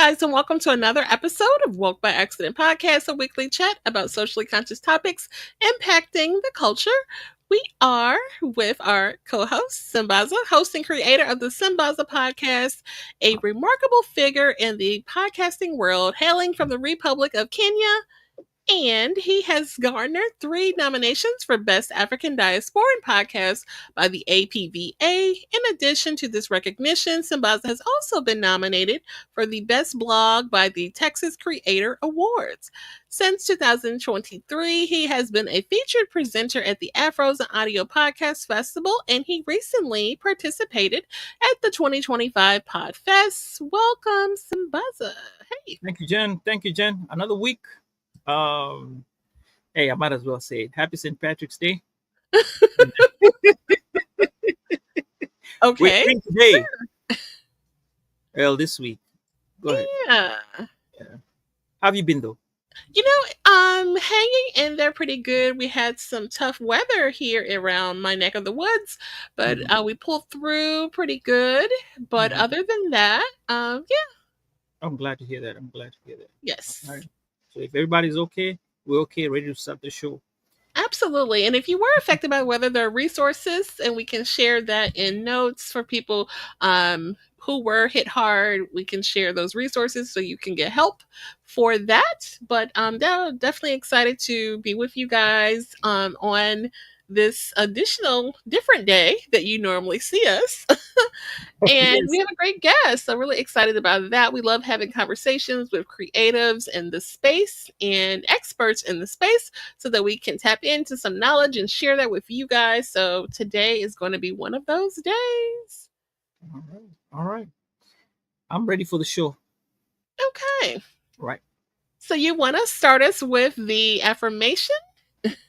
guys, and welcome to another episode of Woke by Accident Podcast, a weekly chat about socially conscious topics impacting the culture. We are with our co-host, Sambaza, host and creator of the Sambaza podcast, a remarkable figure in the podcasting world, hailing from the Republic of Kenya. And he has garnered 3 nominations for Best African Diasporan Podcast by the APVA. In addition to this recognition, Sambaza has also been nominated for the Best Blog by the Texas Creator Awards. Since 2023, he has been a featured presenter at the Afros and Audio Podcast Festival, and he recently participated at the 2025 Podfest. Welcome, Sambaza. Hey. Thank you, Jen. Thank you, Jen. Another week. Hey, I might as well say it. Happy St. Patrick's Day. Okay. Wait, today. Well, this week. Go ahead. Yeah. How have you been, though? Hanging in there pretty good. We had some tough weather here around my neck of the woods, but we pulled through pretty good. But other than that, yeah. I'm glad to hear that. Yes. All right. So if everybody's okay, we're okay, ready to start the show. Absolutely. And if you were affected by weather, there are resources, and we can share that in notes for people who were hit hard. We can share those resources so you can get help for that. But definitely excited to be with you guys on this additional different day that you normally see us. And we have a great guest. I'm really excited about that. We love having conversations with creatives in the space and experts in the space so that we can tap into some knowledge and share that with you guys. So today is going to be one of those days. All right. I'm ready for the show. Okay. Right. So you want to start us with the affirmation?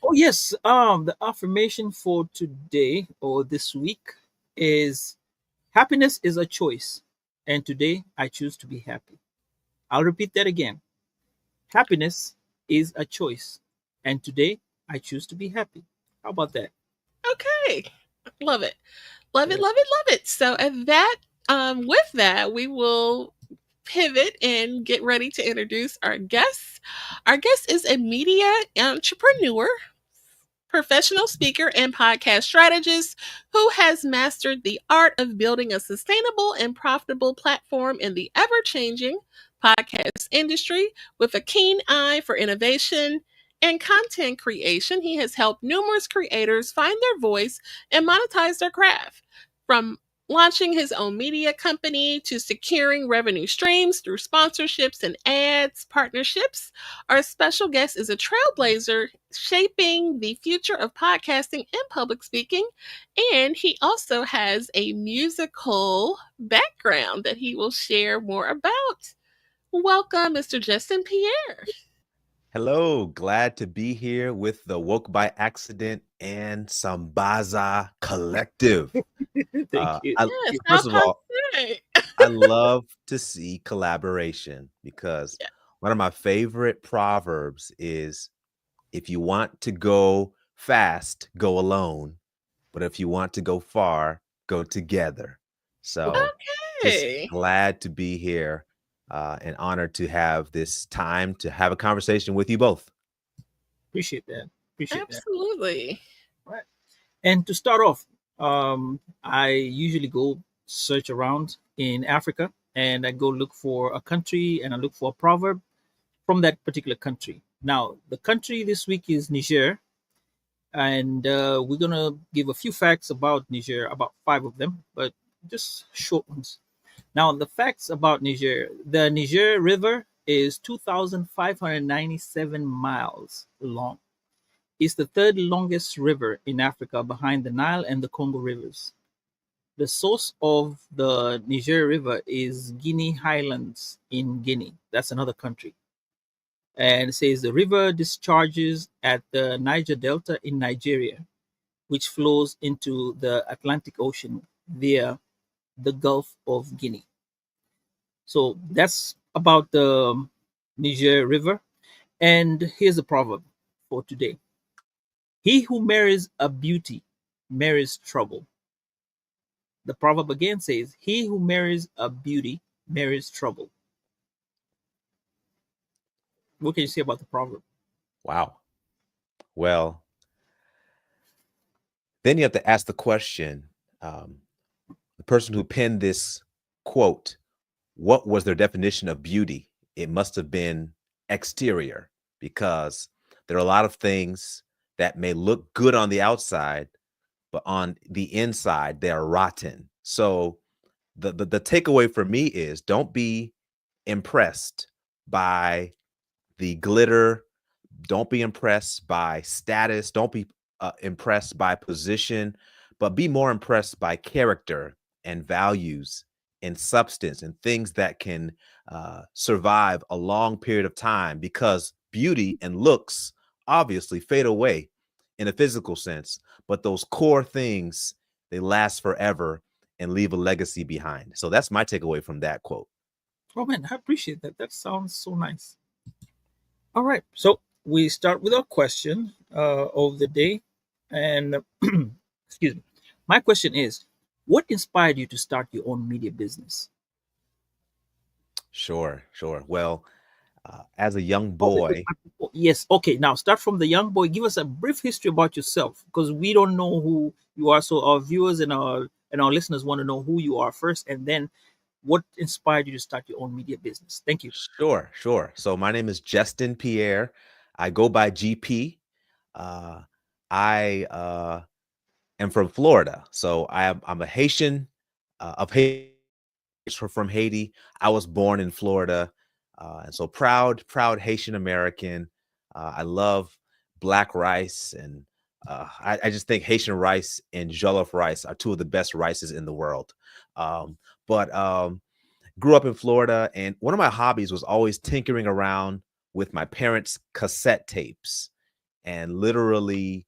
Oh, yes. The affirmation for today or this week is happiness is a choice, and today I choose to be happy. I'll repeat that again. Happiness is a choice, and today I choose to be happy. How about that? Okay. Love it. Love it. So at that, with that, we will pivot and get ready to introduce our guest. Our guest is a media entrepreneur, professional speaker, and podcast strategist who has mastered the art of building a sustainable and profitable platform in the ever-changing podcast industry. With a keen eye for innovation and content creation, he has helped numerous creators find their voice and monetize their craft. From launching his own media company to securing revenue streams through sponsorships and ads partnerships, our special guest is a trailblazer shaping the future of podcasting and public speaking. And he also has a musical background that he will share more about. Welcome, Mr. Geston Pierre. Hello, glad to be here with the Woke by Accident and Sambaza Collective. Thank you. First of all, I love to see collaboration because one of my favorite proverbs is, if you want to go fast, go alone. But if you want to go far, go together. So just glad to be here. And honored to have this time to have a conversation with you both. Appreciate that. Absolutely. Right. And to start off, I usually go search around in Africa, and I go look for a country, and I look for a proverb from that particular country. Now, the country this week is Niger, and we're gonna give a few facts about Niger, about 5 of them, but just short ones. Now, the facts about Niger. The Niger River is 2,597 miles long. It's the 3rd longest river in Africa behind the Nile and the Congo rivers. The source of the Niger River is Guinea Highlands in Guinea. That's another country. And it says the river discharges at the Niger Delta in Nigeria, which flows into the Atlantic Ocean via the Gulf of Guinea. So that's about the Niger River. And here's a proverb for today. He who marries a beauty marries trouble. The proverb again says, he who marries a beauty marries trouble. What can you say about the proverb? Wow. Well, then you have to ask the question, um, the person who penned this quote, what was their definition of beauty? It must have been exterior, because there are a lot of things that may look good on the outside, but on the inside, they are rotten. So the takeaway for me is, don't be impressed by the glitter. Don't be impressed by status. Don't be impressed by position, but be more impressed by character and values and substance and things that can survive a long period of time, because beauty and looks obviously fade away in a physical sense, but those core things, they last forever and leave a legacy behind. So that's my takeaway from that quote. Oh man, I appreciate that. That sounds so nice. All right, so we start with our question of the day, and excuse me. My question is, what inspired you to start your own media business? Sure, sure. Well, as a young Oh, wait, wait, boy, yes. Okay, now start from the young boy. Give us a brief history about yourself, because we don't know who you are. So our viewers and our listeners want to know who you are first, and then what inspired you to start your own media business. Thank you. sure, sure. So my name is Geston Pierre. I go by GP. Uh, I am from Florida, so I'm a Haitian of Haiti, from Haiti. I was born in Florida, and so proud Haitian American. I love black rice, and I just think Haitian rice and jollof rice are two of the best rices in the world. But grew up in Florida, and one of my hobbies was always tinkering around with my parents' cassette tapes and literally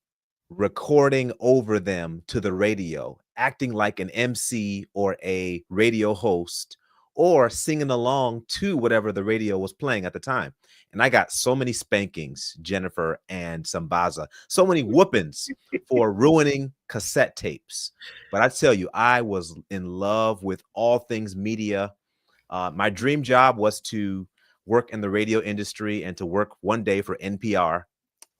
recording over them to the radio, acting like an MC or a radio host, or singing along to whatever the radio was playing at the time. And I got so many spankings, Jennifer and Sambaza, so many whoopings for ruining cassette tapes. But I tell you, I was in love with all things media. My dream job was to work in the radio industry and to work one day for NPR.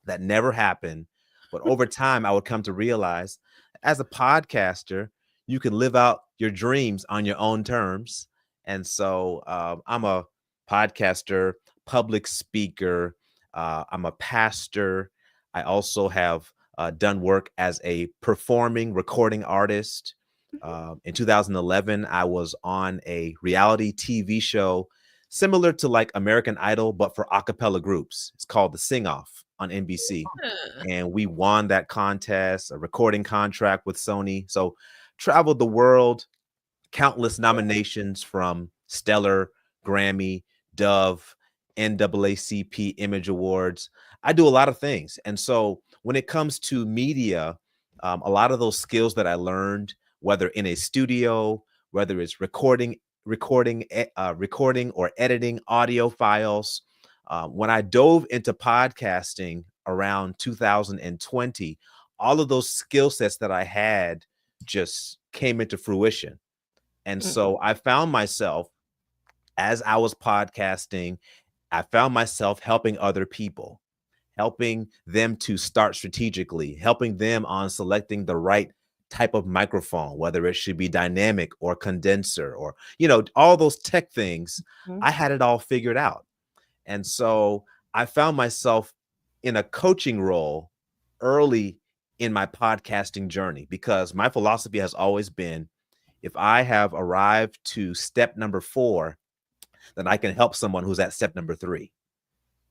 That never happened. But over time, I would come to realize, as a podcaster, you can live out your dreams on your own terms. And so I'm a podcaster, public speaker, I'm a pastor. I also have done work as a performing recording artist. In 2011, I was on a reality TV show similar to like American Idol, but for a cappella groups. It's called The Sing Off on NBC. Yeah. And we won that contest, a recording contract with Sony. So traveled the world, countless nominations from Stellar, Grammy, Dove, NAACP Image Awards. I do a lot of things. And so when it comes to media, a lot of those skills that I learned, whether in a studio, whether it's recording or editing audio files, when I dove into podcasting around 2020, all of those skill sets that I had just came into fruition. And Mhm. so I found myself, as I was podcasting, I found myself helping other people, helping them to start strategically, helping them on selecting the right type of microphone, whether it should be dynamic or condenser or, all those tech things. Mhm. I had it all figured out. And so I found myself in a coaching role early in my podcasting journey, because my philosophy has always been, if I have arrived to step number 4, then I can help someone who's at step number 3.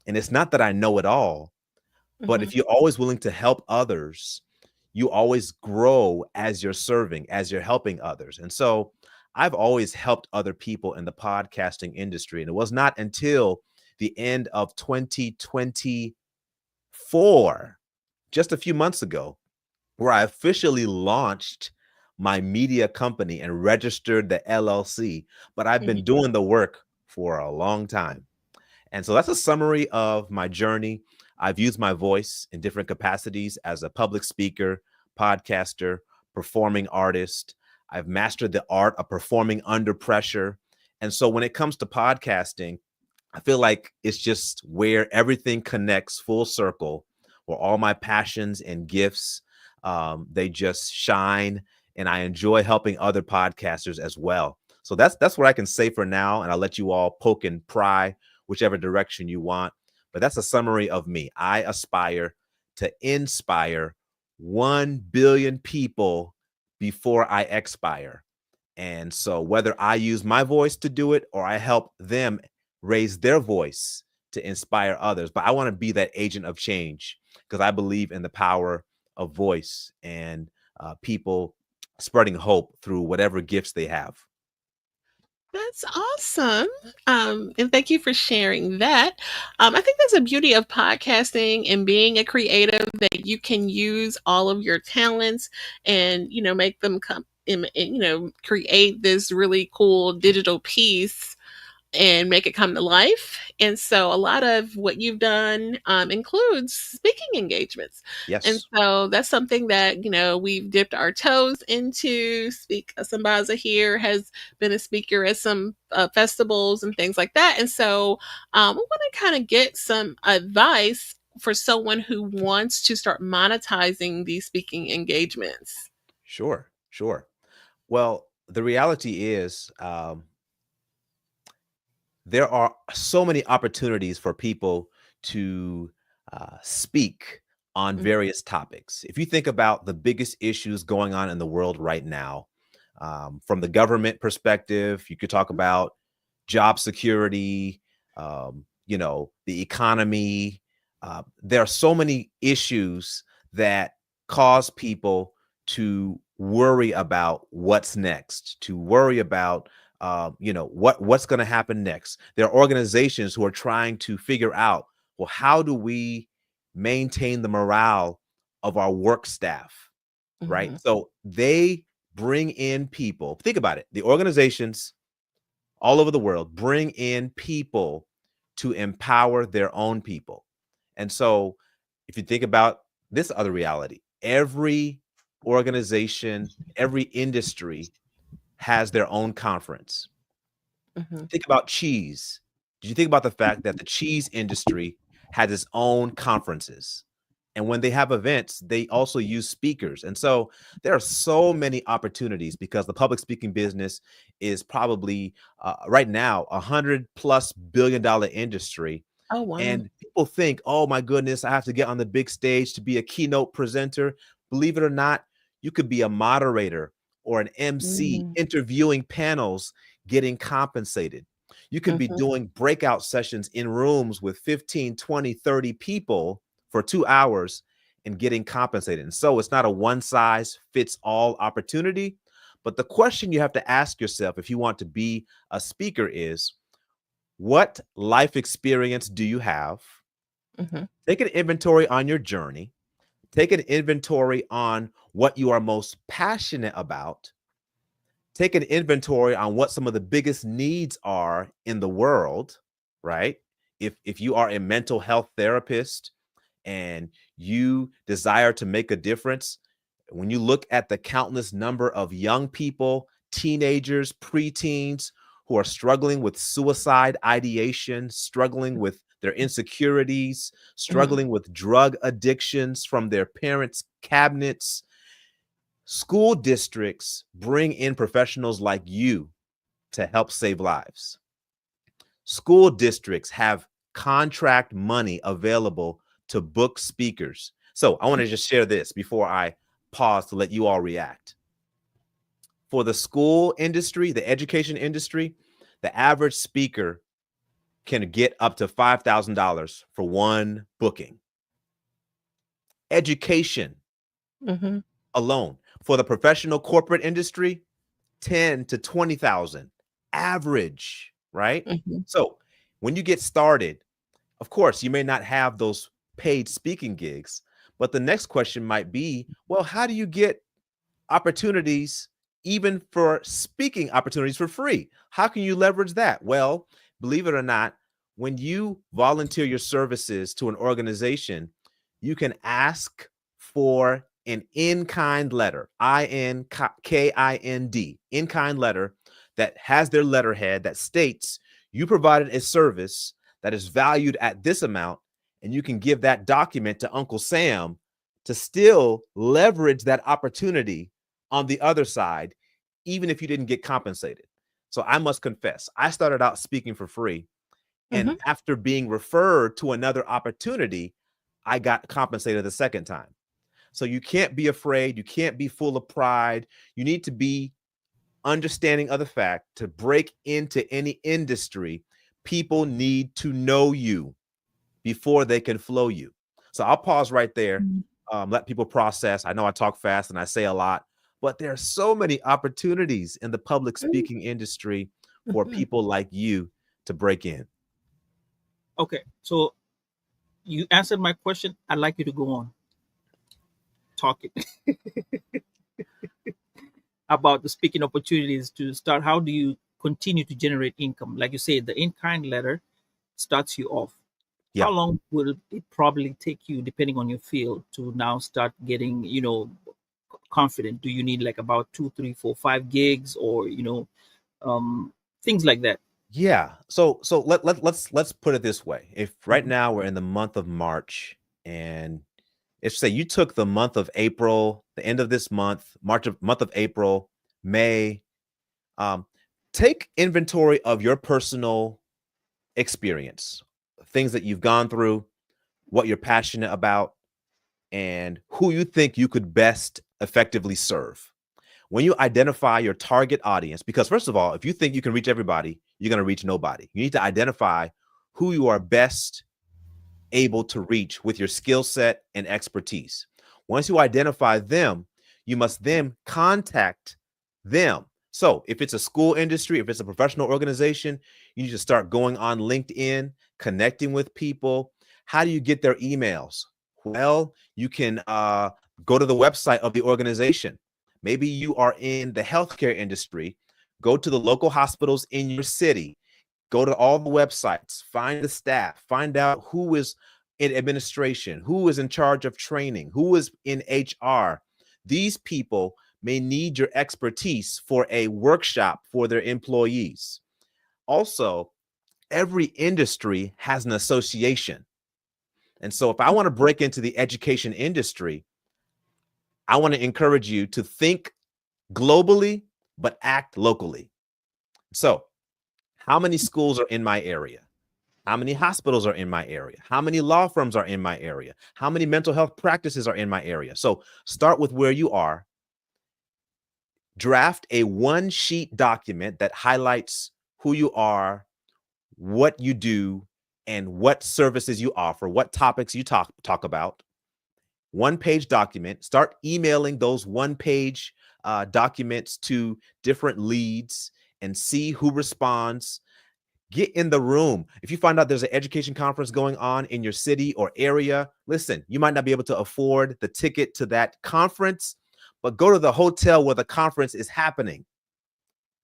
And it's not that I know it all, but Mhm. if you're always willing to help others, you always grow as you're serving, as you're helping others. And so I've always helped other people in the podcasting industry. And it was not until the end of 2024, just a few months ago, where I officially launched my media company and registered the LLC. But I've Mhm. been doing the work for a long time. And so that's a summary of my journey. I've used my voice in different capacities as a public speaker, podcaster, performing artist. I've mastered the art of performing under pressure. And so when it comes to podcasting, I feel like it's just where everything connects full circle, where all my passions and gifts, they just shine, and I enjoy helping other podcasters as well. So that's what I can say for now, and I'll let you all poke and pry whichever direction you want. But that's a summary of me. I aspire to inspire 1 billion people before I expire. And so whether I use my voice to do it or I help them raise their voice to inspire others, but I want to be that agent of change because I believe in the power of voice and people spreading hope through whatever gifts they have. That's awesome. And thank you for sharing that. I think that's the beauty of podcasting and being a creative, that you can use all of your talents and, make them come in, create this really cool digital piece and make it come to life. And so a lot of what you've done includes speaking engagements. And Yes, so that's something that, we've dipped our toes into. Sambaza here has been a speaker at some festivals and things like that. And so we want to kind of get some advice for someone who wants to start monetizing these speaking engagements. sure, sure. Well, the reality is there are so many opportunities for people to speak on Mhm, various topics. If you think about the biggest issues going on in the world right now, from the government perspective, you could talk about job security, the economy. There are so many issues that cause people to worry about what's next, to worry about what's going to happen next. There are organizations who are trying to figure out, well, how do we maintain the morale of our work staff, right? mhm, So they bring in people. Think about it. The organizations all over the world bring in people to empower their own people. And so if you think about this other reality, every organization, every industry has their own conference. mhm. Think about cheese. Did you think about the fact that the cheese industry has its own conferences? And when they have events, they also use speakers. And so there are so many opportunities because the public speaking business is probably right now $100+ billion industry. Oh, wow. And people think, oh my goodness, I have to get on the big stage to be a keynote presenter. Believe it or not, you could be a moderator or an MC Mhm, interviewing panels, getting compensated. You could be mhm, doing breakout sessions in rooms with 15, 20, 30 people for 2 hours and getting compensated. And so it's not a one size fits all opportunity. But the question you have to ask yourself if you want to be a speaker is, what life experience do you have? mhm, Take an inventory on your journey. Take an inventory on what you are most passionate about. Take an inventory on what some of the biggest needs are in the world, right? If you are a mental health therapist and you desire to make a difference, when you look at the countless number of young people, teenagers, preteens who are struggling with suicide ideation, struggling with their insecurities, mhm. struggling with drug addictions from their parents' cabinets, school districts bring in professionals like you to help save lives. School districts have contract money available to book speakers. So I want to just share this before I pause to let you all react. For the school industry, the education industry, the average speaker can get up to $5,000 for one booking. Education Mhm, alone. For the professional corporate industry, 10 to 20,000 average, right? mhm, So when you get started, of course, you may not have those paid speaking gigs, but the next question might be, well, how do you get opportunities, even for speaking opportunities for free? How can you leverage that? Well, believe it or not, when you volunteer your services to an organization, you can ask for an in-kind letter, INKIND, in-kind letter that has their letterhead that states you provided a service that is valued at this amount, and you can give that document to Uncle Sam to still leverage that opportunity on the other side, even if you didn't get compensated. So I must confess, I started out speaking for free. And Mhm. after being referred to another opportunity, I got compensated the second time. So you can't be afraid. You can't be full of pride. You need to be understanding of the fact to break into any industry, people need to know you before they can flow you. So I'll pause right there, Mhm. let people process. I know I talk fast and I say a lot, but there are so many opportunities in the public speaking industry for Mhm. people like you to break in. Okay, so you answered my question. I'd like you to go on talking about the speaking opportunities to start. How do you continue to generate income? Like you said, the in-kind letter starts you off. How Yeah. long will it probably take you, depending on your field, to now start getting, confident? Do you need like about 2, 3, 4, 5 gigs, or um, things like that? Yeah. So let's put it this way. If right Mhm. now we're in the month of March, and if say you took the month of April, the end of this month, month of April, May, um, take inventory of your personal experience, things that you've gone through, what you're passionate about, and who you think you could best effectively serve. When you identify your target audience, because first of all, if you think you can reach everybody, you're going to reach nobody. You need to identify who you are best able to reach with your skill set and expertise. Once you identify them, you must then contact them. So if it's a school industry, if it's a professional organization, you need to start going on LinkedIn, connecting with people. How do you get their emails? Well, you can go to the website of the organization. Maybe you are in the healthcare industry. Go to the local hospitals in your city, go to all the websites, find the staff, find out who is in administration, who is in charge of training, who is in HR. These people may need your expertise for a workshop for their employees. Also, every industry has an association. And so if I want to break into the education industry, I want to encourage you to think globally, but act locally. So, how many schools are in my area? How many hospitals are in my area? How many law firms are in my area? How many mental health practices are in my area? So start with where you are. Draft a one sheet document that highlights who you are, what you do, and what services you offer, what topics you talk about. One page document. Start emailing those one page documents to different leads and see who responds. Get in the room. If you find out there's an education conference going on in your city or area, listen, you might not be able to afford the ticket to that conference, but go to the hotel where the conference is happening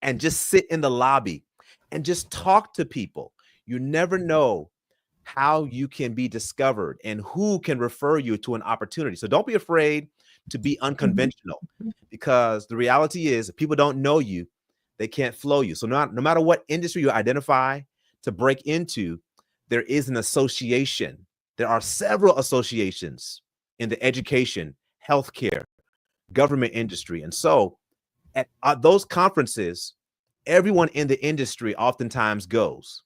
and just sit in the lobby and just talk to people. You never know how you can be discovered and who can refer you to an opportunity. So don't be afraid to be Mhm. unconventional, because the reality is if people don't know you, they can't flow you. So no matter what industry you identify to break into, there is an association. There are several associations in the education, healthcare, government industry. And so at those conferences, everyone in the industry oftentimes goes.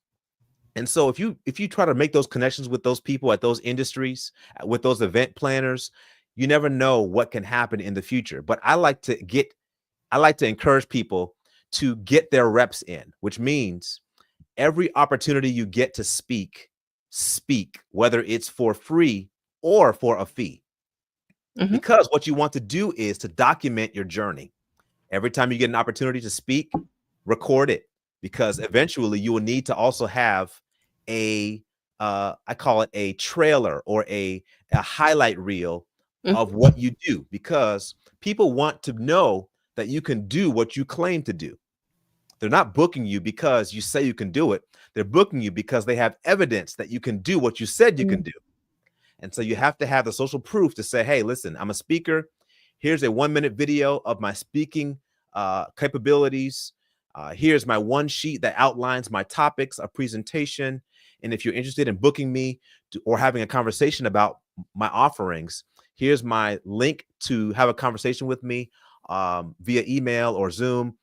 And so if you try to make those connections with those people at those industries, with those event planners, you never know what can happen in the future. But I like to encourage people to get their reps in, which means every opportunity you get to speak, whether it's for free or for a fee. Mhm. Because what you want to do is to document your journey. Every time you get an opportunity to speak, record it, because eventually you will need to also have a I call it a trailer or a highlight reel of Mhm. what you do, because people want to know that you can do what you claim to do. They're not booking you because you say you can do it. They're booking you because they have evidence that you can do what you said you can Mhm. do. And so you have to have the social proof to say, hey, listen, I'm a speaker. Here's a 1 minute video of my speaking capabilities. Here's my one sheet that outlines my topics of presentation. And if you're interested in booking me or having a conversation about my offerings, here's my link to have a conversation with me via email or Zoom.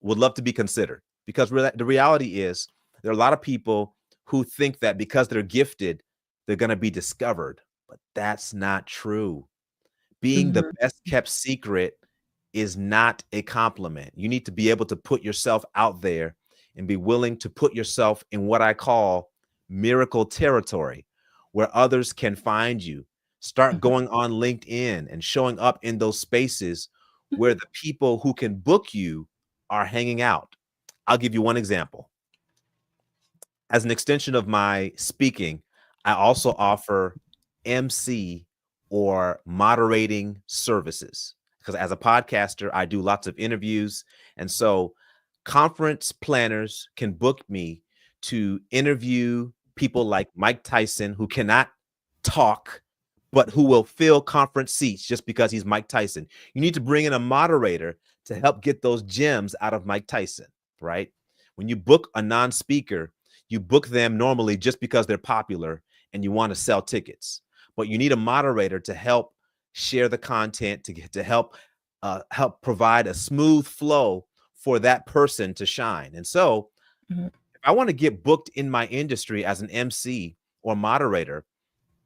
Would love to be considered, because the reality is there are a lot of people who think that because they're gifted, they're going to be discovered, but that's not true. Being the Mhm. best kept secret is not a compliment. You need to be able to put yourself out there and be willing to put yourself in what I call miracle territory, where others can find you. Start Mhm. going on LinkedIn and showing up in those spaces Mhm. where the people who can book you are hanging out. I'll give you one example. As an extension of my speaking, I also offer MC or moderating services, because as a podcaster, I do lots of interviews. And so conference planners can book me to interview people like Mike Tyson, who cannot talk, but who will fill conference seats just because he's Mike Tyson. You need to bring in a moderator to help get those gems out of Mike Tyson, right? When you book a non speaker, you book them normally just because they're popular and you want to sell tickets, but you need a moderator to help share the content, to help provide a smooth flow for that person to shine. And so Mhm. if I want to get booked in my industry as an MC or moderator,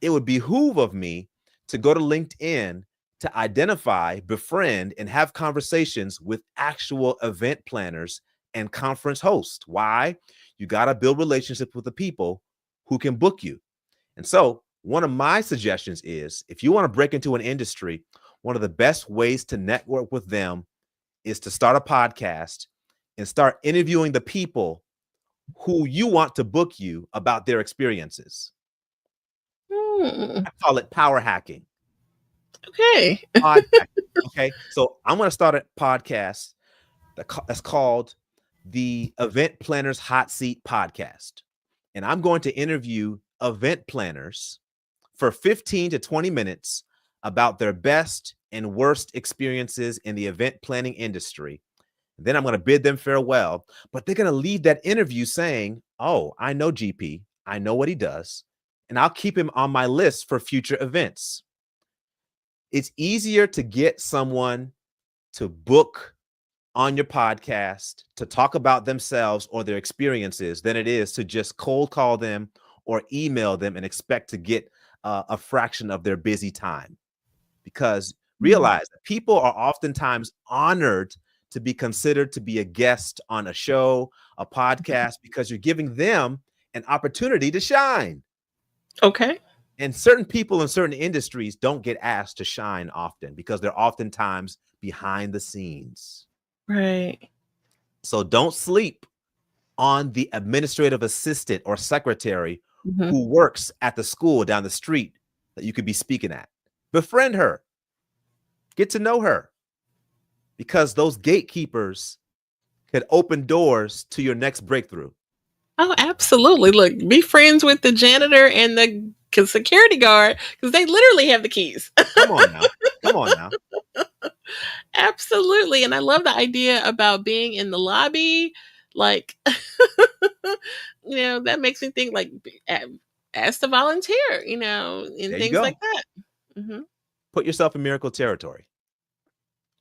it would behoove of me to go to LinkedIn to identify, befriend, and have conversations with actual event planners and conference hosts. Why? You got to build relationships with the people who can book you. And so, one of my suggestions is, if you want to break into an industry, one of the best ways to network with them is to start a podcast and start interviewing the people who you want to book you about their experiences. Mm. I call it power hacking. Okay. Podcast. Okay, so I'm going to start a podcast that's called the Event Planners Hot Seat Podcast, and I'm going to interview event planners for 15 to 20 minutes about their best and worst experiences in the event planning industry. Then I'm going to bid them farewell, but they're going to leave that interview saying, "Oh, I know GP, I know what he does, and I'll keep him on my list for future events." It's easier to get someone to book on your podcast to talk about themselves or their experiences than it is to just cold call them or email them and expect to get a fraction of their busy time. Because Mhm. realize that people are oftentimes honored to be considered to be a guest on a show, a podcast, because you're giving them an opportunity to shine. Okay. And certain people in certain industries don't get asked to shine often because they're oftentimes behind the scenes. Right. So don't sleep on the administrative assistant or secretary Mhm. who works at the school down the street that you could be speaking at. Befriend her, get to know her, because those gatekeepers could open doors to your next breakthrough. Oh, absolutely. Look, be friends with the janitor and the security guard because they literally have the keys. Come on now. Come on now. Absolutely. And I love the idea about being in the lobby. Like, that makes me think like ask to volunteer, and There you things like go. that. Hmm. Put yourself in miracle territory.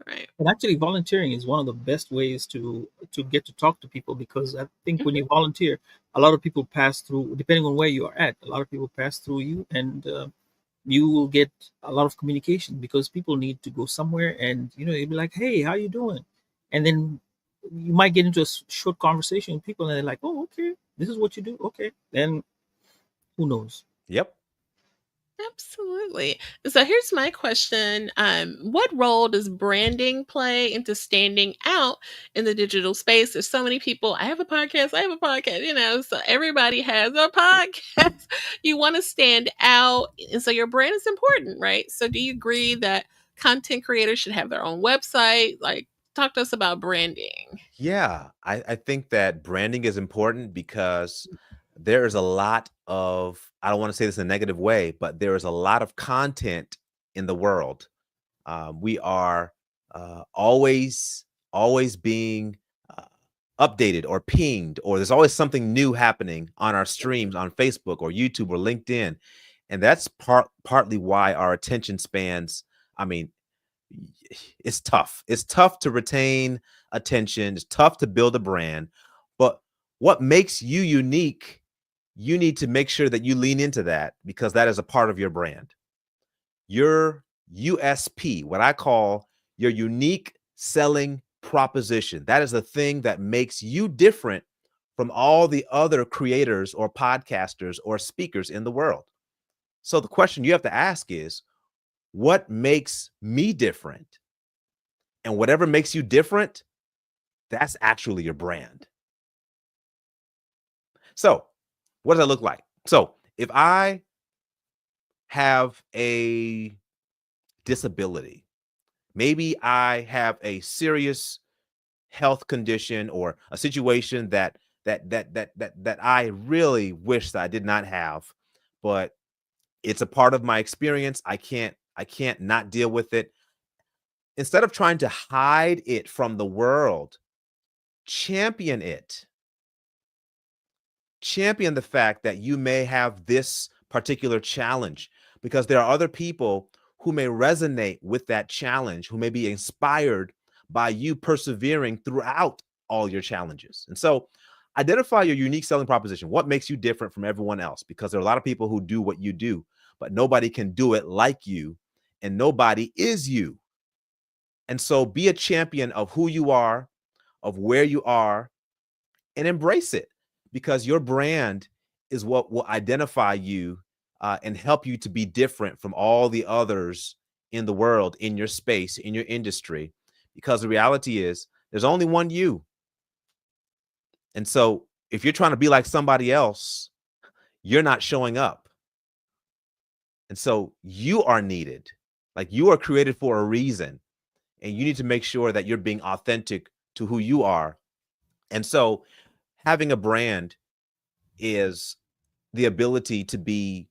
Right. And actually, volunteering is one of the best ways to get to talk to people, because I think when Hmm. you volunteer, a lot of people pass through. Depending on where you are at, a lot of people pass through you, and you will get a lot of communication because people need to go somewhere, and you'll be like, "Hey, how you doing?" And then you might get into a short conversation with people, and they're like, "Oh, okay, this is what you do." Okay, then who knows? Yep. Absolutely. So here's my question. What role does branding play into standing out in the digital space? There's so many people. I have a podcast, so everybody has a podcast. You want to stand out. And so your brand is important, right? So do you agree that content creators should have their own website? Like, talk to us about branding. Yeah, I think that branding is important because there is a lot of, I don't want to say this in a negative way, but there is a lot of content in the world. We are always being uh, updated or pinged, or there's always something new happening on our streams on Facebook or YouTube or LinkedIn. And that's partly why our attention spans, I mean, it's tough. It's tough to retain attention. It's tough to build a brand. But what makes you unique, you need to make sure that you lean into that, because that is a part of your brand. Your USP, what I call your unique selling proposition. That is the thing that makes you different from all the other creators or podcasters or speakers in the world. So the question you have to ask is, what makes me different? And whatever makes you different, that's actually your brand. So what does that look like? So if I have a disability, maybe I have a serious health condition or a situation that I really wish that I did not have, but it's a part of my experience. I can't not deal with it. Instead of trying to hide it from the world, champion it. Champion the fact that you may have this particular challenge, because there are other people who may resonate with that challenge, who may be inspired by you persevering throughout all your challenges. And so identify your unique selling proposition. What makes you different from everyone else? Because there are a lot of people who do what you do, but nobody can do it like you, and nobody is you. And so be a champion of who you are, of where you are, and embrace it, because your brand is what will identify you and help you to be different from all the others in the world, in your space, in your industry. Because the reality is, there's only one you. And so if you're trying to be like somebody else, you're not showing up. And so you are needed. Like, you are created for a reason, and you need to make sure that you're being authentic to who you are. And so having a brand is the ability to be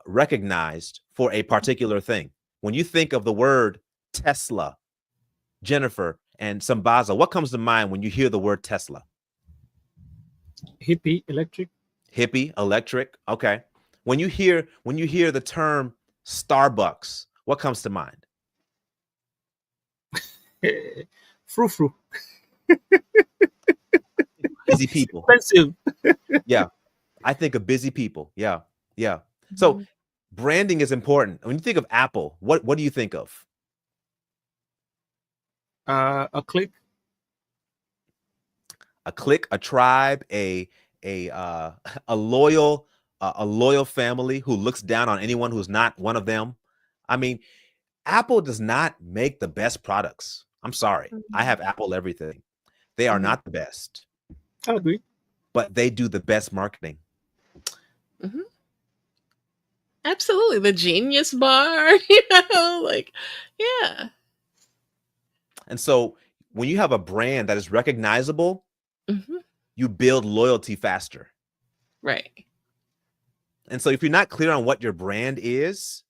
recognized for a particular thing. When you think of the word Tesla, Jennifer and Sambaza, what comes to mind when you hear the word Tesla? Hippie, electric. Hippie, electric. Okay. When you hear the term Starbucks, what comes to mind? Frou frou. Busy people. Expensive. Yeah. I think of busy people. Yeah. Yeah. So Mhm. branding is important. When you think of Apple, what do you think of? A click. A clique, a tribe, a a loyal family who looks down on anyone who's not one of them. I mean, Apple does not make the best products. I'm sorry. I Mhm. have Apple everything. They are Mhm. not the best, I agree. but they do the best marketing. Mhm. Absolutely. The Genius Bar, like, yeah. And so when you have a brand that is recognizable, Mhm. you build loyalty faster. Right. And so if you're not clear on what your brand is,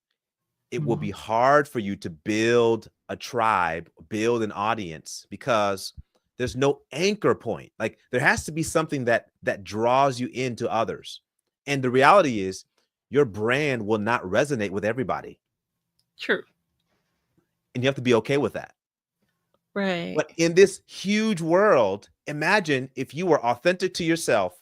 it will be Mhm. hard for you to build a tribe, build an audience, because there's no anchor point. Like, there has to be something that draws you into others. And the reality is, your brand will not resonate with everybody, True. and you have to be okay with that. Right. But in this huge world, imagine if you were authentic to yourself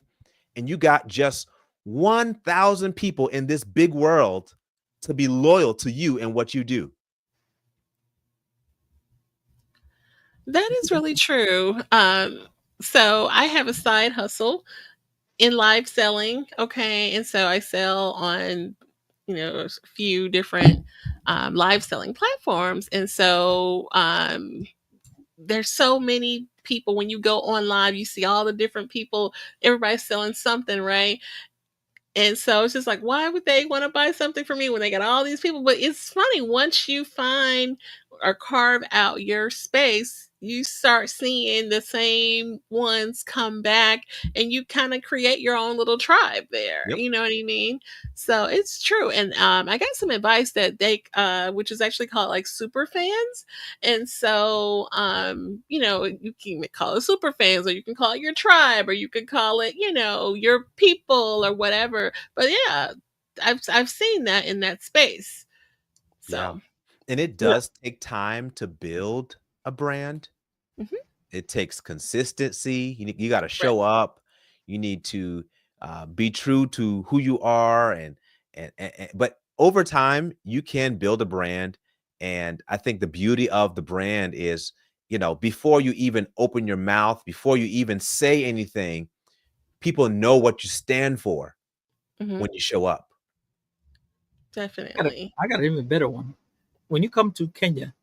and you got just 1,000 people in this big world to be loyal to you and what you do. That is really true. So I have a side hustle in live selling. Okay. And so I sell on, a few different live selling platforms. And so there's so many people. When you go on live, you see all the different people, everybody's selling something, right? And so it's just like, why would they want to buy something from me when they got all these people? But it's funny, once you find or carve out your space, you start seeing the same ones come back, and you kind of create your own little tribe there. Yep. You know what I mean? So it's true. And I got some advice that which is actually called like super fans. And so, you can call it super fans, or you can call it your tribe, or you can call it, your people or whatever. But yeah, I've seen that in that space. Yeah. So, And it Yeah. does take time to build a brand. mhm, It takes consistency. You got to right. show up. You need to be true to who you are, but over time you can build a brand. And I think the beauty of the brand is, before you even open your mouth, before you even say anything, people know what you stand for Hmm. when you show up. Definitely. I got an even better one. When you come to Kenya,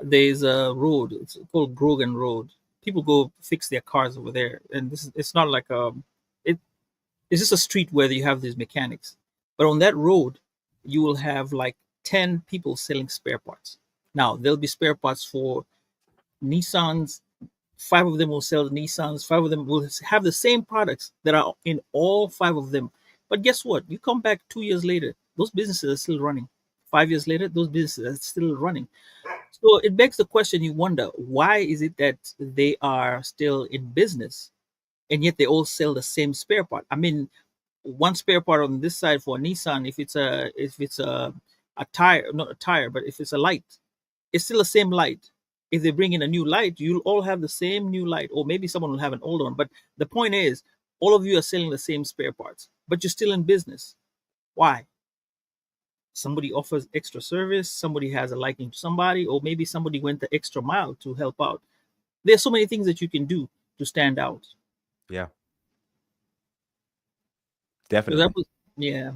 there's a road. It's called Grogan Road. People go fix their cars over there, and it's not like it it's just a street where you have these mechanics. But on that road, you will have like 10 people selling spare parts. Now there'll be spare parts for Nissans. Five of them will sell Nissans. Five of them will have the same products that are in all five of them. But guess what? You come back 2 years later, those businesses are still running. 5 years later, those businesses are still running. So it begs the question, you wonder, why is it that they are still in business and yet they all sell the same spare part? I mean, one spare part on this side for a Nissan, if it's a tire, not a tire, but if it's a light, it's still the same light. If they bring in a new light, you'll all have the same new light, or maybe someone will have an old one. But the point is, all of you are selling the same spare parts, but you're still in business. Why? Somebody offers extra service, somebody has a liking to somebody, or maybe somebody went the extra mile to help out. There's so many things that you can do to stand out. Yeah, So that definitely. was, yeah,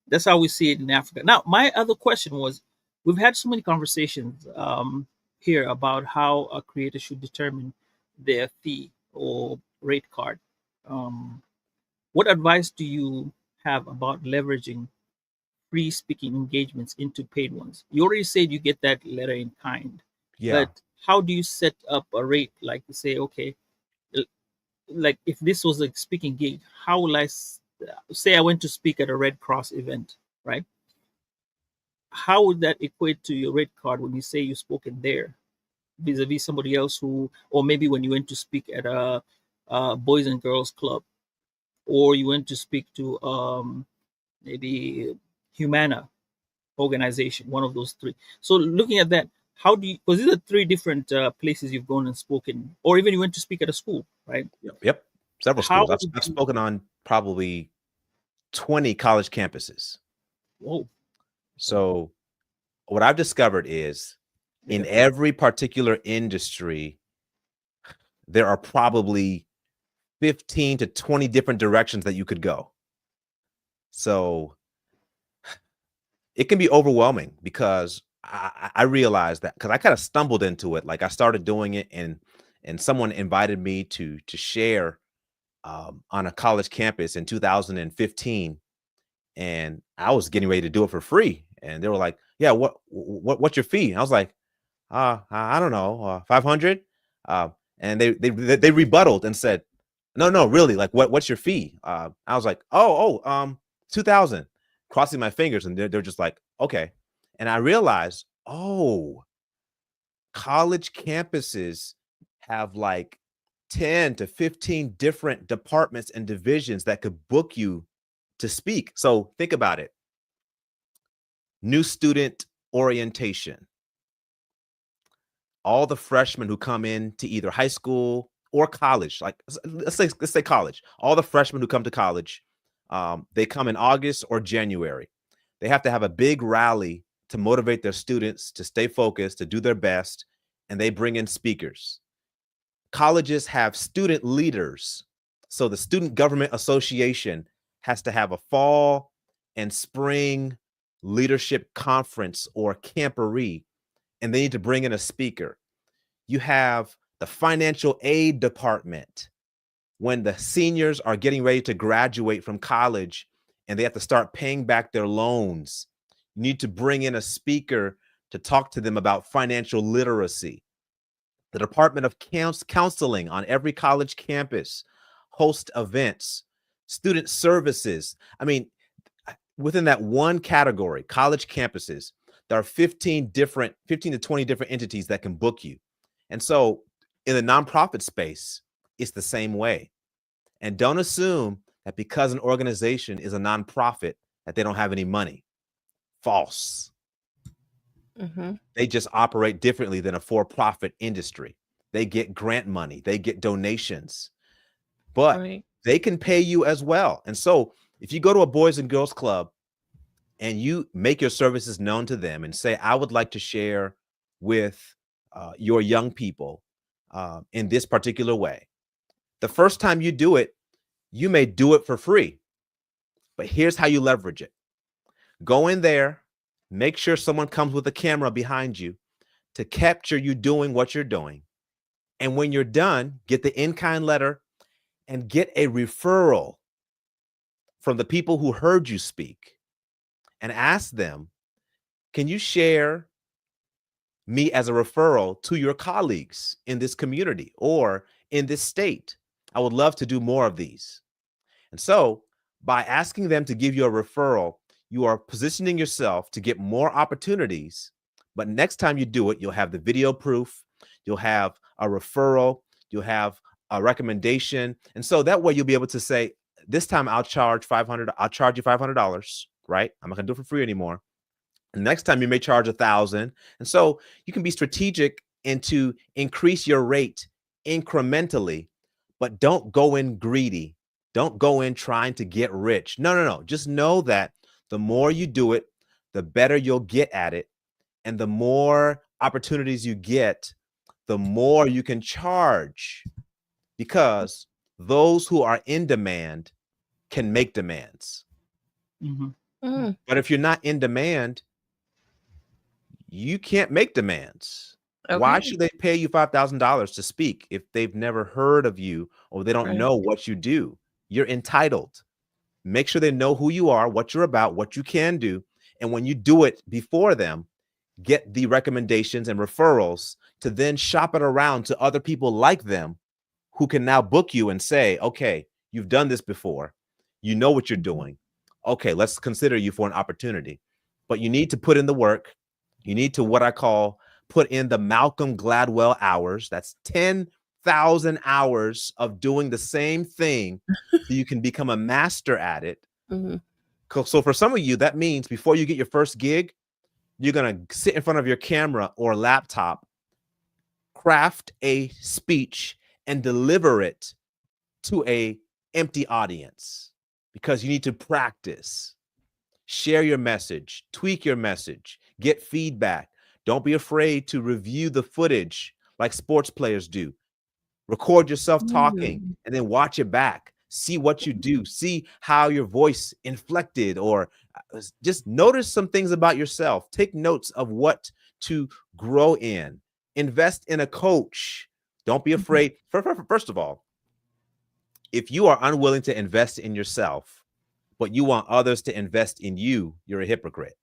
that's how we see it in Africa. Now, my other question was, we've had so many conversations here about how a creator should determine their fee or rate card. Um, what advice do you have about leveraging free speaking engagements into paid ones? You already said you get that letter in kind, Yeah. but how do you set up a rate? Like to say, okay, like if this was a speaking gig, how will say I went to speak at a Red Cross event, right? How would that equate to your rate card when you say you spoke in there vis-a-vis somebody else who, or maybe when you went to speak at a boys and girls club, or you went to speak to maybe Humana organization, one of those three. So looking at that, how do you, because these are three different places you've gone and spoken, or even you went to speak at a school, right? Yep. Yep. Several How schools. I've, would I've you, spoken on probably 20 college campuses. oh, So what I've discovered is in yeah, every particular industry, there are probably 15 to 20 different directions that you could go. So it can be overwhelming because I realized that because I kind of stumbled into it. Like I started doing it and someone invited me to share on a college campus in 2015, and I was getting ready to do it for free. And they were like, "Yeah, what's your fee?" And I was like, I don't know, 500." Uh, and they rebutted and said, "No, no, really, like what's your fee?" I was like, "Oh, 2,000." Crossing my fingers, and they're just like, "Okay." And I realized, oh, college campuses have like 10 to 15 different departments and divisions that could book you to speak. So think about it. New student orientation, all the freshmen who come in to either high school or college, like let's say college, all the freshmen who come to college, they come in August or January. They have to have a big rally to motivate their students to stay focused, to do their best, and they bring in speakers. Colleges have student leaders. So the Student Government Association has to have a fall and spring leadership conference or camporee, and they need to bring in a speaker. You have the financial aid department when the seniors are getting ready to graduate from college and they have to start paying back their loans. You need to bring in a speaker to talk to them about financial literacy. The Department of Counseling on every college campus host events, student services. I mean, within that one category, college campuses, there are 15 to 20 different entities that can book you. And so in the nonprofit space, it's the same way. And don't assume that because an organization is a nonprofit that they don't have any money. False. Mm-hmm. They just operate differently than a for-profit industry. They get grant money, they get donations, but Right. they can pay you as well. And so if you go to a Boys and Girls Club and you make your services known to them and say, I would like to share with your young people in this particular way, the first time you do it, you may do it for free. But here's how you leverage it. Go in there, make sure someone comes with a camera behind you to capture you doing what you're doing. And when you're done, get the in-kind letter and get a referral from the people who heard you speak and ask them, can you share me as a referral to your colleagues in this community or in this state? I would love to do more of these. And so by asking them to give you a referral, you are positioning yourself to get more opportunities. But next time you do it, you'll have the video proof, you'll have a referral, you'll have a recommendation. And so that way you'll be able to say, this time I'll charge you $500, right? I'm not gonna do it for free anymore. And next time you may charge $1,000. And so you can be strategic and to increase your rate incrementally, but don't go in greedy. Don't go in trying to get rich. No. Just know that the more you do it, the better you'll get at it. And the more opportunities you get, the more you can charge, because those who are in demand can make demands. Mhm. Mm. But if you're not in demand, you can't make demands. Why Okay. should they pay you $5,000 to speak if they've never heard of you or they don't Right. know what you do? You're entitled. Make sure they know who you are, what you're about, what you can do. And when you do it before them, get the recommendations and referrals to then shop it around to other people like them who can now book you and say, okay, you've done this before. You know what you're doing. Okay, let's consider you for an opportunity. But you need to put in the work. You need to, what I call, put in the Malcolm Gladwell hours. That's 10,000 hours of doing the same thing so you can become a master at it. Mm-hmm. So for some of you, that means before you get your first gig, you're going to sit in front of your camera or laptop, craft a speech, and deliver it to a empty audience, because you need to practice. Share your message, tweak your message, get feedback. Don't be afraid to review the footage like sports players do. Record yourself talking Mm. and then watch it back. See what you do. See how your voice inflected, or just notice some things about yourself. Take notes of what to grow in. Invest in a coach. Don't be Mhm. afraid. First of all, if you are unwilling to invest in yourself, but you want others to invest in you, you're a hypocrite.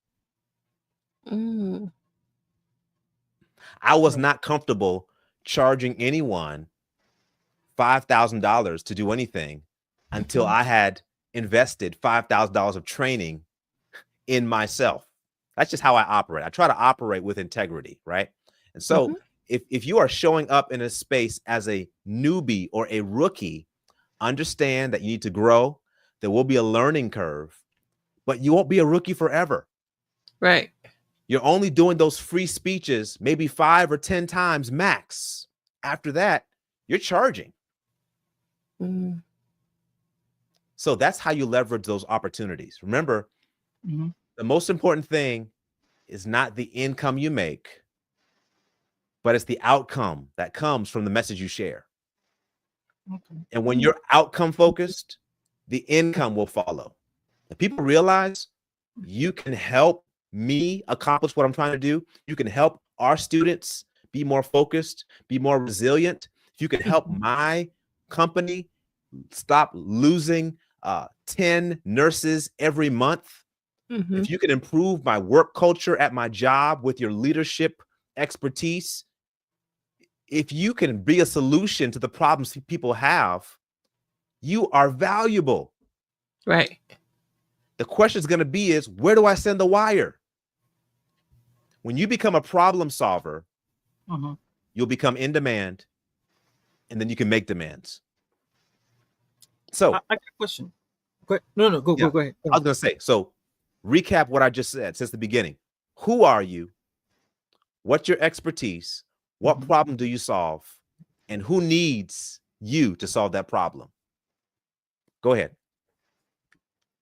Mm. I was Right. not comfortable charging anyone $5,000 to do anything until Mhm. I had invested $5,000 of training in myself. That's just how I operate. I try to operate with integrity, right? And so Mhm. if you are showing up in a space as a newbie or a rookie, understand that you need to grow. There will be a learning curve, but you won't be a rookie forever. Right. You're only doing those free speeches maybe 5 or 10 times max. After that, you're charging. Mm. So that's how you leverage those opportunities. Remember, Mhm. the most important thing is not the income you make, but it's the outcome that comes from the message you share. Okay. And when you're outcome focused, the income will follow. If people realize you can help me accomplish what I'm trying to do, you can help our students be more focused, be more resilient. If you can help Mhm. my company stop losing 10 nurses every month, Mhm. if you can improve my work culture at my job with your leadership expertise, if you can be a solution to the problems people have, you are valuable. Right. The question is going to be is, where do I send the wire? When you become a problem solver, Mhm. you'll become in demand, and then you can make demands. So, I got a question. No, no, yeah, go ahead. Go I ahead. was going to say, so recap what I just said since the beginning. Who are you? What's your expertise? What Mhm. problem do you solve? And who needs you to solve that problem? Go ahead.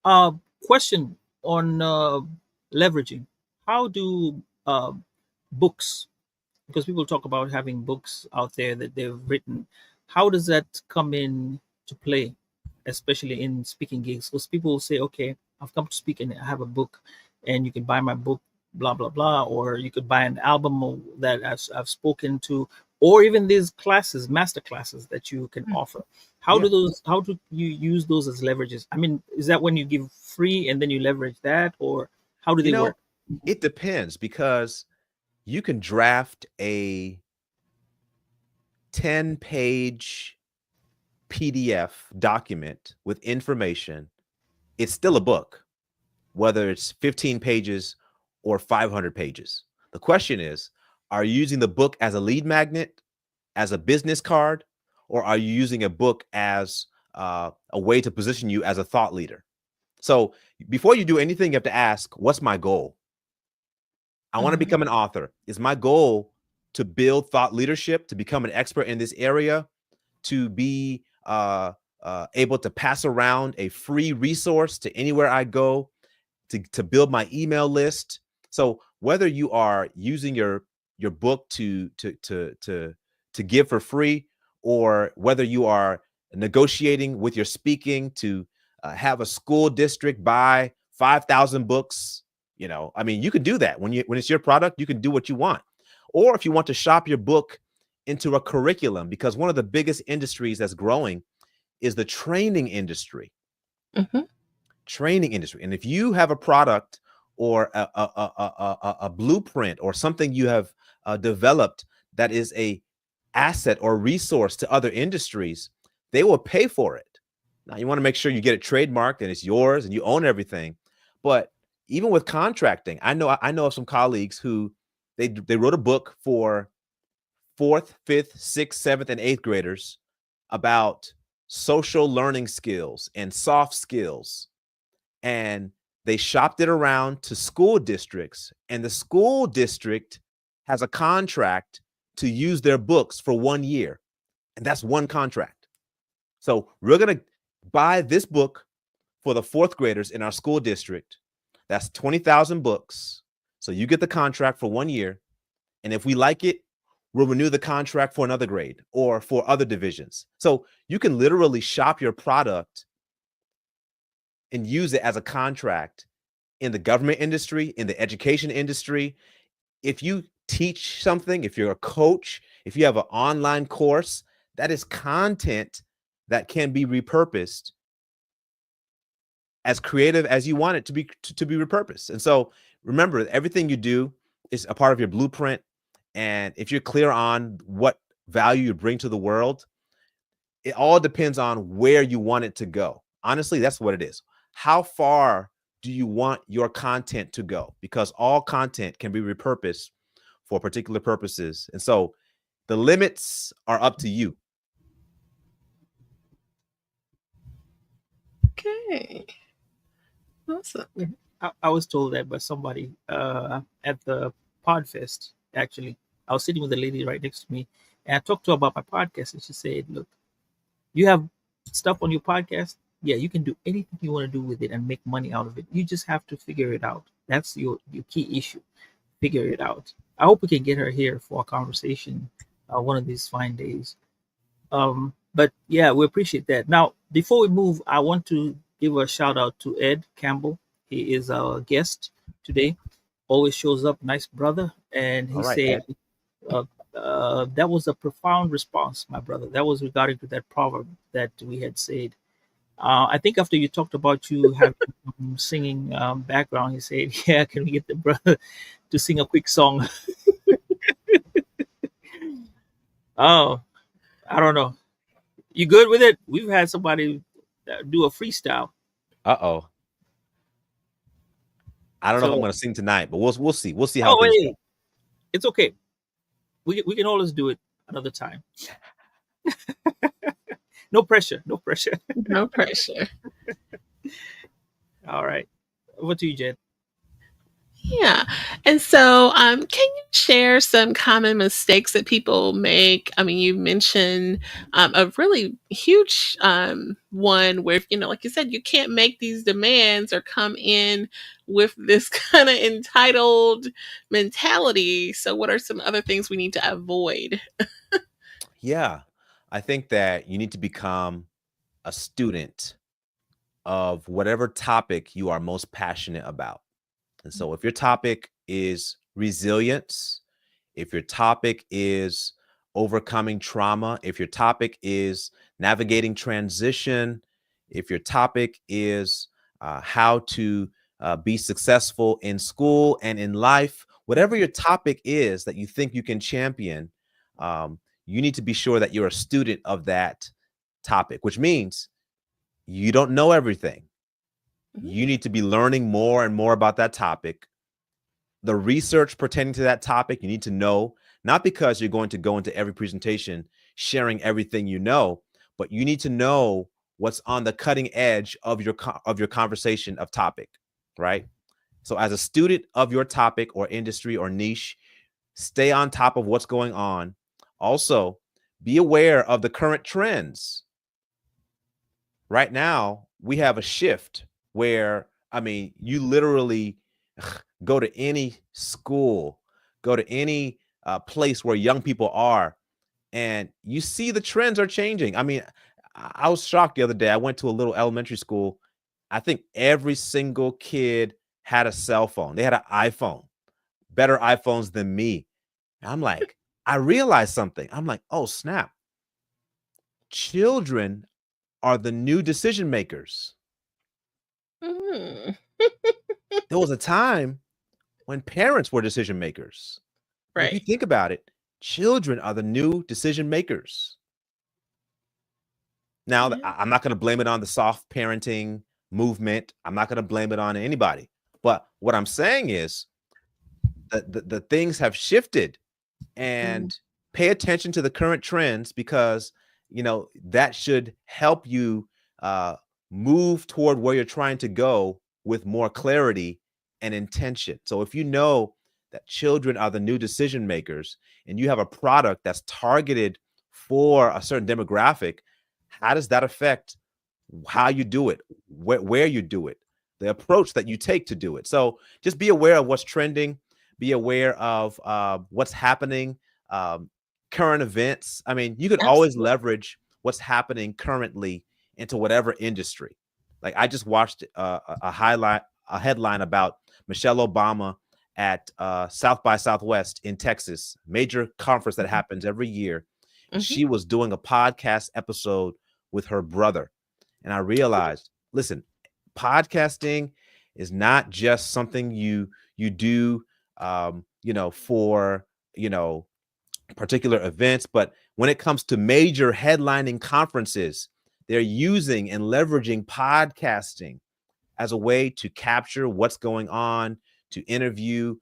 Uh, Question on leveraging. How do books, because people talk about having books out there that they've written, how does that come in to play, especially in speaking gigs? Because people will say, okay, I've come to speak and I have a book, and you can buy my book, blah blah blah, or you could buy an album that I've spoken to, or even these classes, master classes that you can offer. How Yeah. do those? How do you use those as leverages? I mean, is that when you give free and then you leverage that, or how do You they know, work? it depends because you can draft a 10-page PDF document with information. It's still a book, whether it's 15 pages or 500 pages. The question is, are you using the book as a lead magnet, as a business card, or are you using a book as a way to position you as a thought leader? So before you do anything, you have to ask, what's my goal? I want to Mhm. become an author. Is my goal to build thought leadership, to become an expert in this area, to be able to pass around a free resource to anywhere I go, to build my email list? So whether you are using your book to give for free, or whether you are negotiating with your speaking to have a school district buy 5,000 books, I mean, you can do that when it's your product. You can do what you want, or if you want to shop your book into a curriculum, because one of the biggest industries that's growing is the Mhm. training industry. And if you have a product or a blueprint or something you have developed that is a asset or resource to other industries, they will pay for it. Now you want to make sure you get it trademarked and it's yours and you own everything. But even with contracting, I know of some colleagues who they wrote a book for fourth, fifth, sixth, seventh, and eighth graders about social learning skills and soft skills, and they shopped it around to school districts, and the school district has a contract to use their books for 1 year, and that's one contract. So we're going to buy this book for the fourth graders in our school district. That's 20,000 books. So you get the contract for 1 year, and if we like it, we'll renew the contract for another grade or for other divisions. So you can literally shop your product and use it as a contract in the government industry, in the education industry. If you teach something, if you're a coach, if you have an online course, that is content that can be repurposed as creative as you want it to be repurposed. And so remember, everything you do is a part of your blueprint. And if you're clear on what value you bring to the world, it all depends on where you want it to go. Honestly, that's what it is. How far do you want your content to go? Because all content can be repurposed for particular purposes. And so the limits are up to you. Okay. Awesome. Yeah. I was told that by somebody at the Podfest. Actually, I was sitting with a lady right next to me, and I talked to her about my podcast, and she said, "Look, you have stuff on your podcast. Yeah, you can do anything you want to do with it and make money out of it. You just have to figure it out. That's your key issue. Figure it out." I hope we can get her here for a conversation one of these fine days. But yeah, we appreciate that. Now, before we move, I want to give a shout out to Ed Campbell. He is our guest today. Always shows up, nice brother. And All he right, said, Ed. uh, that was a profound response, my brother. That was regarding to that proverb that we had said. I think after you talked about you having singing background, he said, "Yeah, can we get the brother to sing a quick song?" Oh, I don't know. You good with it? We've had somebody do a freestyle. Uh-oh. I don't know if I'm So, gonna sing tonight, but we'll see. We'll see how oh things go. wait, it's okay. We can always do it another time. No pressure. No pressure. No pressure. All right. Over to you, Jen. Yeah. And so, can you share some common mistakes that people make? I mean, you mentioned a really huge one where, like you said, you can't make these demands or come in with this kind of entitled mentality. So, what are some other things we need to avoid? Yeah. I think that you need to become a student of whatever topic you are most passionate about. And so if your topic is resilience, if your topic is overcoming trauma, if your topic is navigating transition, if your topic is how to be successful in school and in life, whatever your topic is that you think you can champion, you need to be sure that you're a student of that topic, which means you don't know everything. Mhm. You need to be learning more and more about that topic. The research pertaining to that topic, you need to know, not because you're going to go into every presentation sharing everything you know, but you need to know what's on the cutting edge of your conversation of topic, right? So as a student of your topic or industry or niche, stay on top of what's going on. Also, be aware of the current trends. Right now, we have a shift where, I mean, you literally go to any school, go to any place where young people are, and you see the trends are changing. I mean, I was shocked the other day. I went to a little elementary school. I think every single kid had a cell phone. They had an iPhone, better iPhones than me. And I'm like, I realized something. I'm like, oh, snap. Children are the new decision makers. Mm, There was a time when parents were decision makers. But if you right. think about it, children are the new decision makers. Now, Yeah. I'm not going to blame it on the soft parenting movement. I'm not going to blame it on anybody. But what I'm saying is that the things have shifted, Mm, and pay attention to the current trends, because that should help you uh, move toward where you're trying to go with more clarity and intention. So if you know that children are the new decision makers and you have a product that's targeted for a certain demographic, how does that affect how you do it, where you do it, the approach that you take to do it? So just be aware of what's trending, be aware of what's happening, um, current events. I mean, you could always absolutely. leverage what's happening currently into whatever industry. Like I just watched a headline about Michelle Obama at South by Southwest in Texas, major conference that Mhm, happens every year. And mhm. she was doing a podcast episode with her brother. And I realized, listen, podcasting is not just something you do for you know particular events, but when it comes to major headlining conferences, they're using and leveraging podcasting as a way to capture what's going on, to interview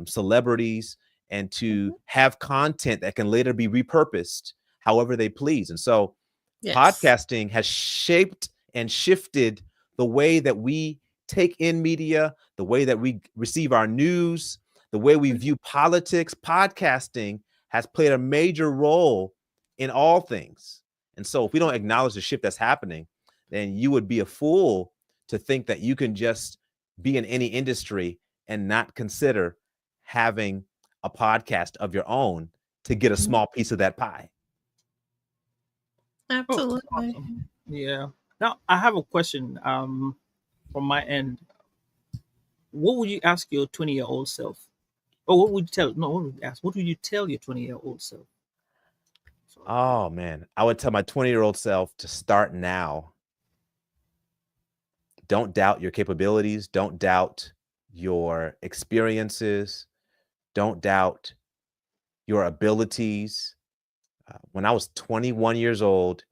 celebrities, and to Mhm. have content that can later be repurposed however they please. And so Yes. podcasting has shaped and shifted the way that we take in media, the way that we receive our news, the way we Mhm. view politics. Podcasting has played a major role in all things. And so if we don't acknowledge the shift that's happening, then you would be a fool to think that you can just be in any industry and not consider having a podcast of your own to get a Mhm. small piece of that pie. Oh, Absolutely. awesome. Yeah. Now I have a question. From my end, what would you ask your 20-year-old self? Or what would you tell? No, what would you ask? What would you tell your 20-year-old self? Sorry. Oh man, I would tell my 20-year-old self to start now. Don't doubt your capabilities, don't doubt your experiences, don't doubt your abilities. When I was 21 years old,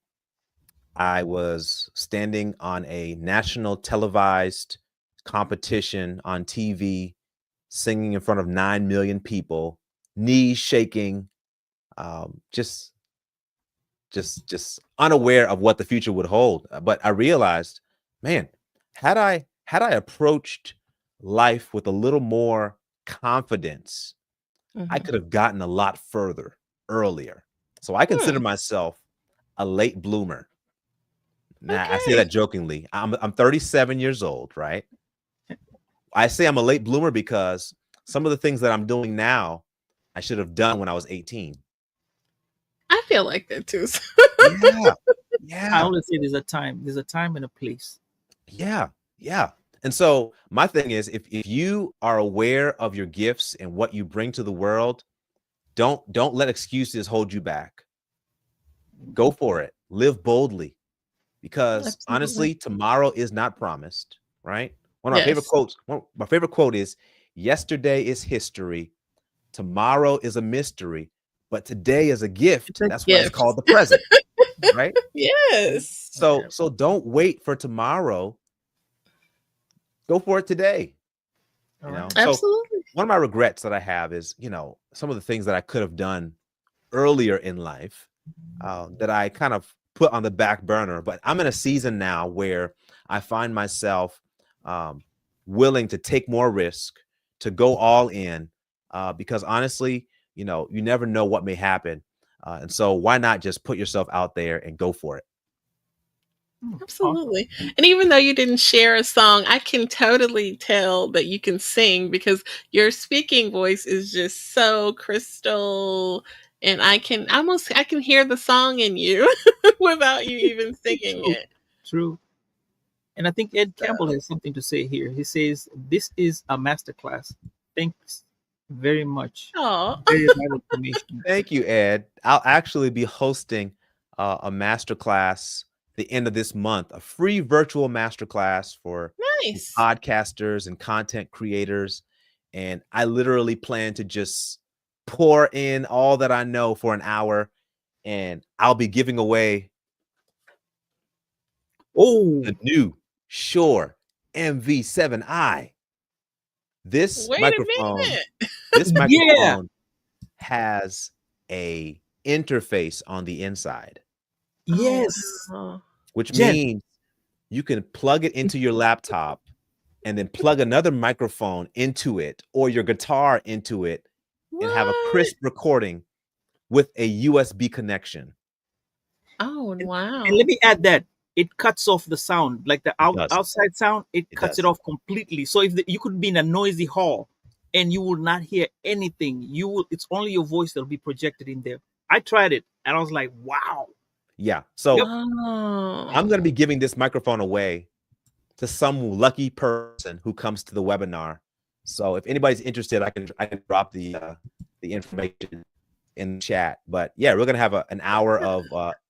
I was standing on a national televised competition on TV, singing in front of 9 million people, knees shaking, just just unaware of what the future would hold. But I realized, man, had I approached life with a little more confidence, I Mhm. could have gotten a lot further earlier. So I consider Hmm. myself a late bloomer. Now, I say Okay. that jokingly. I'm 37 years old, right? I say I'm a late bloomer because some of the things that I'm doing now, I should have done when I was 18. I feel like that too. Yeah. I Yeah. always say there's a time and a place. Yeah. Yeah. And so my thing is if you are aware of your gifts and what you bring to the world, don't let excuses hold you back. Go for it. Live boldly because Absolutely. honestly, tomorrow is not promised, right? Yes. My favorite quote is yesterday is history, tomorrow is a mystery, but today is a It's gift. a That's why it's gift. called the present, right? Yes. So Yeah. so don't wait for tomorrow. Go for it today, All you know. right. So Absolutely. one of my regrets that I have is, some of the things that I could have done earlier in life that I kind of put on the back burner. But I'm in a season now where I find myself um, willing to take more risk, to go all in, because honestly, you never know what may happen. And so why not just put yourself out there and go for it? Awesome. Absolutely. And even though you didn't share a song, I can totally tell that you can sing because your speaking voice is just so crystal, and I can hear the song in you without you even singing True. it. True. And I think Ed Campbell So, has something to say here. He says, "This is a masterclass. Thanks very much. oh, Very valuable information." Thank you, Ed. I'll actually be hosting a masterclass the end of this month, a free virtual masterclass for nice. podcasters and content creators. And I literally plan to just pour in all that I know for an hour. And I'll be giving away Oh, the new Shure MV7i. This Wait a microphone, minute. this yeah. microphone has a interface on the inside, Oh Yes. wow. which Jen. means you can plug it into your laptop and then plug another microphone into it or your guitar into it and have a What? crisp recording with a USB connection. Oh And let wow. me add that it cuts off the sound, like the It does. outside sound. It It cuts it does. off completely. So if you could be in a noisy hall and you will not hear anything, you will. It's only your voice that'll be projected in there. I tried it and I was like, wow. Yeah. Yep. So I'm going to Oh. be giving this microphone away to some lucky person who comes to the webinar. So if anybody's interested, I can drop the information in the chat. But yeah, we're gonna have an hour of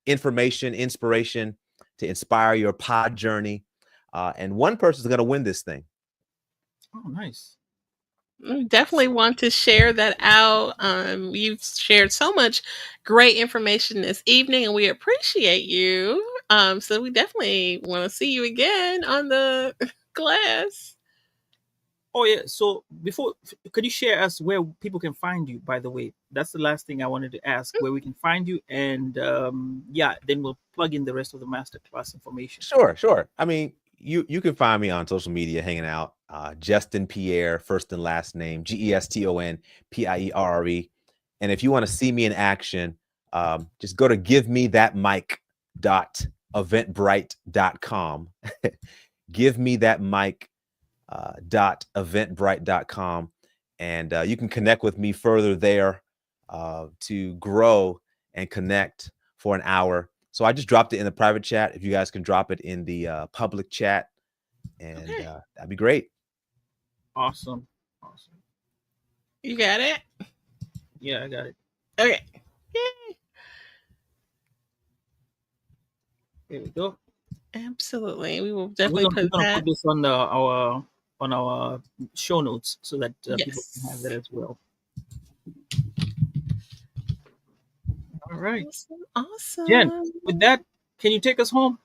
information, inspiration to inspire your pod journey, and one person's gonna win this thing. Oh, nice. Definitely want to share that out. You've shared so much great information this evening, and we appreciate you. So we definitely want to see you again on the class. Oh yeah. So before, could you share us where people can find you? By the way, that's the last thing I wanted to ask. Where we can find you, and yeah, then we'll plug in the rest of the masterclass information. Sure, sure. I mean, you can find me on social media hanging out. Geston Pierre, first and last name, Geston Pierre. And if you want to see me in action, just go to givmethatmic.eventbrite.com. Give me that mic .eventbrite.com, and you can connect with me further there to grow and connect for an hour. So I just dropped it in the private chat. If you guys can drop it in the public chat, and Okay, that'd be great. Awesome. Awesome. you got it. Yeah, I got it. Okay. Yay. Here we go. Absolutely. We will And definitely we're put gonna that. put this on our show notes so that people can have that Yes. as well. All All right. Awesome. Jen, Awesome. with that, can you take us home?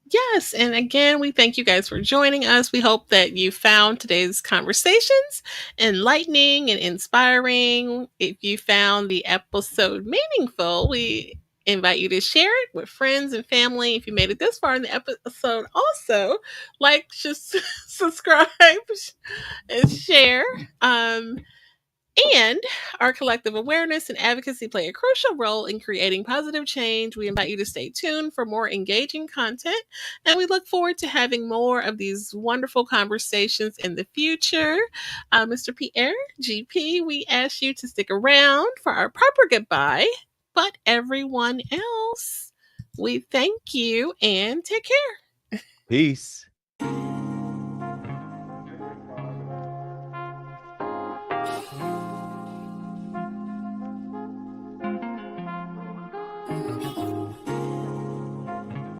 Yes. And again, we thank you guys for joining us. We hope that you found today's conversations enlightening and inspiring. If you found the episode meaningful, we invite you to share it with friends and family. If you made it this far in the episode, also like, just subscribe and share. And our collective awareness and advocacy play a crucial role in creating positive change. We invite you to stay tuned for more engaging content, and we look forward to having more of these wonderful conversations in the future. Mr. Pierre, GP, we ask you to stick around for our proper goodbye, but everyone else, we thank you and take care. Peace.